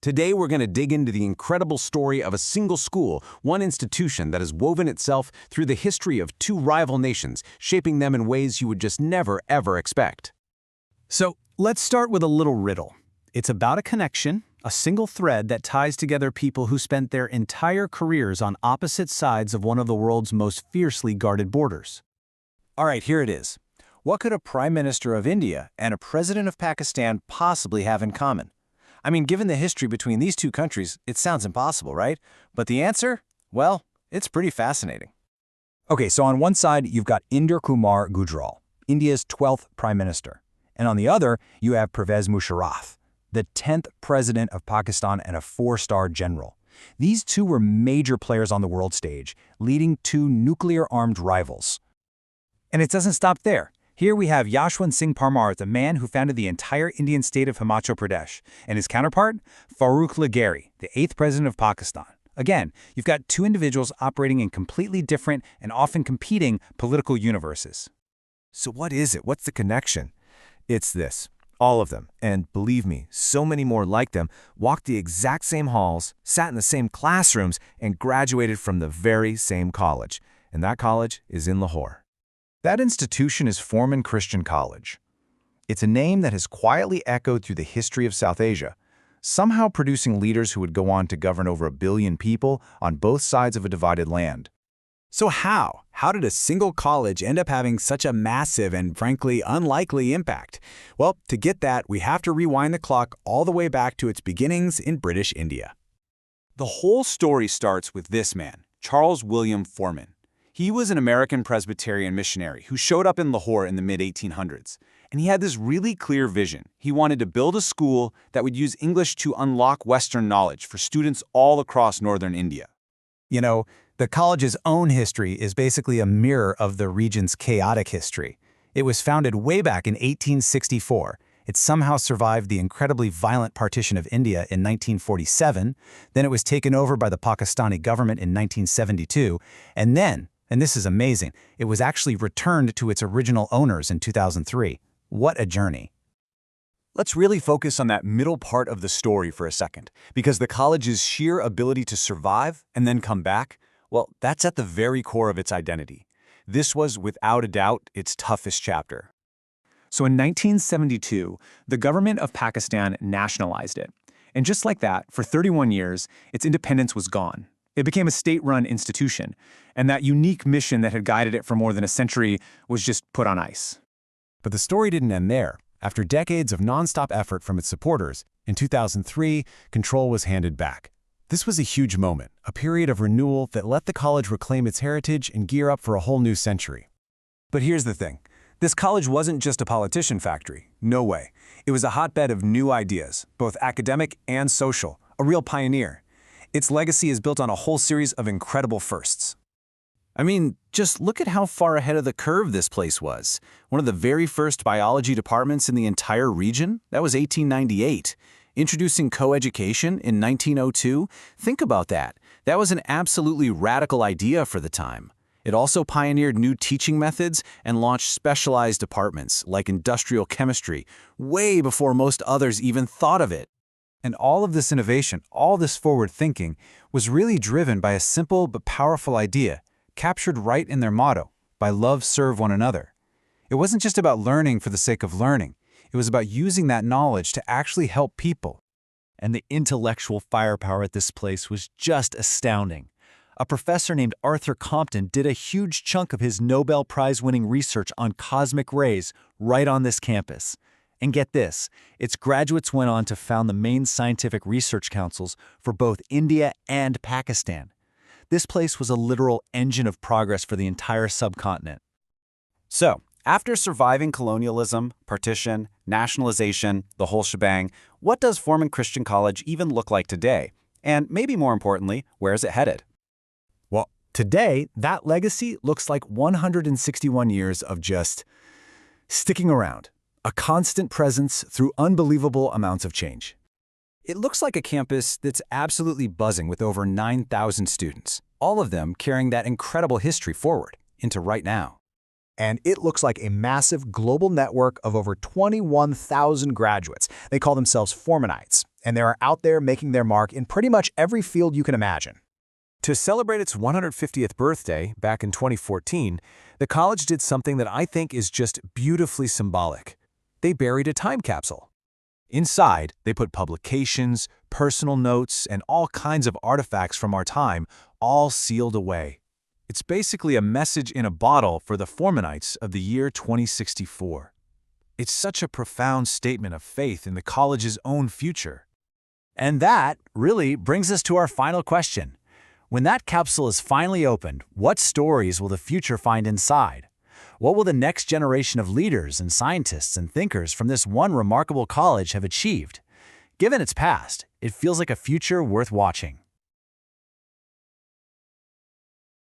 Today, we're going to dig into the incredible story of a single school, one institution that has woven itself through the history of two rival nations, shaping them in ways you would just never, ever expect. So, let's start with a little riddle. It's about a connection, a single thread that ties together people who spent their entire careers on opposite sides of one of the world's most fiercely guarded borders. All right, here it is. What could a Prime Minister of India and a President of Pakistan possibly have in common? I mean, given the history between these two countries, it sounds impossible, right? But the answer? Well, it's pretty fascinating. Okay, so on one side, you've got Inder Kumar Gujral, India's 12th Prime Minister. And on the other, you have Pervez Musharraf, the 10th President of Pakistan and a 4-star general. These two were major players on the world stage, leading two nuclear-armed rivals. And it doesn't stop there. Here we have Yashwant Singh Parmar, the man who founded the entire Indian state of Himachal Pradesh, and his counterpart, Farooq Lagheri, the 8th president of Pakistan. Again, you've got two individuals operating in completely different and often competing political universes. So what is it? What's the connection? It's this. All of them, and believe me, so many more like them, walked the exact same halls, sat in the same classrooms, and graduated from the very same college. And that college is in Lahore. That institution is Forman Christian College. It's a name that has quietly echoed through the history of South Asia, somehow producing leaders who would go on to govern over 1 billion people on both sides of a divided land. So how? How did a single college end up having such a massive and frankly unlikely impact? Well, to get that, we have to rewind the clock all the way back to its beginnings in British India. The whole story starts with this man, Charles William Forman. He was an American Presbyterian missionary who showed up in Lahore in the mid-1800s. And he had this really clear vision. He wanted to build a school that would use English to unlock Western knowledge for students all across northern India. You know, the college's own history is basically a mirror of the region's chaotic history. It was founded way back in 1864. It somehow survived the incredibly violent partition of India in 1947. Then it was taken over by the Pakistani government in 1972. And this is amazing, it was actually returned to its original owners in 2003. What a journey. Let's really focus on that middle part of the story for a second, because the college's sheer ability to survive and then come back, well, that's at the very core of its identity. This was, without a doubt, its toughest chapter. So in 1972, the government of Pakistan nationalized it. And just like that, for 31 years, its independence was gone. It became a state-run institution, and that unique mission that had guided it for more than a century was just put on ice. But the story didn't end there. After decades of nonstop effort from its supporters, in 2003, control was handed back. This was a huge moment, a period of renewal that let the college reclaim its heritage and gear up for a whole new century. But here's the thing. This college wasn't just a politician factory. No way. It was a hotbed of new ideas, both academic and social, a real pioneer. Its legacy is built on a whole series of incredible firsts. I mean, just look at how far ahead of the curve this place was. One of the very first biology departments in the entire region, that was 1898. Introducing co-education in 1902, think about that. That was an absolutely radical idea for the time. It also pioneered new teaching methods and launched specialized departments like industrial chemistry, way before most others even thought of it. And all of this innovation, all this forward thinking, was really driven by a simple but powerful idea, captured right in their motto, by love, serve one another. It wasn't just about learning for the sake of learning. It was about using that knowledge to actually help people. And the intellectual firepower at this place was just astounding. A professor named Arthur Compton did a huge chunk of his Nobel Prize-winning research on cosmic rays right on this campus. And get this, its graduates went on to found the main scientific research councils for both India and Pakistan. This place was a literal engine of progress for the entire subcontinent. So, after surviving colonialism, partition, nationalization, the whole shebang, what does Forman Christian College even look like today? And maybe more importantly, where is it headed? Well, today, that legacy looks like 161 years of just sticking around. A constant presence through unbelievable amounts of change. It looks like a campus that's absolutely buzzing with over 9,000 students, all of them carrying that incredible history forward into right now. and it looks like a massive global network of over 21,000 graduates. They call themselves Formanites, and they are out there making their mark in pretty much every field you can imagine. To celebrate its 150th birthday back in 2014, the college did something that I think is just beautifully symbolic. They buried a time capsule. Inside, they put publications, personal notes, and all kinds of artifacts from our time, all sealed away. It's basically a message in a bottle for the Formanites of the year 2064. It's such a profound statement of faith in the college's own future. And that really brings us to our final question. When that capsule is finally opened, what stories will the future find inside? What will the next generation of leaders and scientists and thinkers from this one remarkable college have achieved? Given its past, it feels like a future worth watching.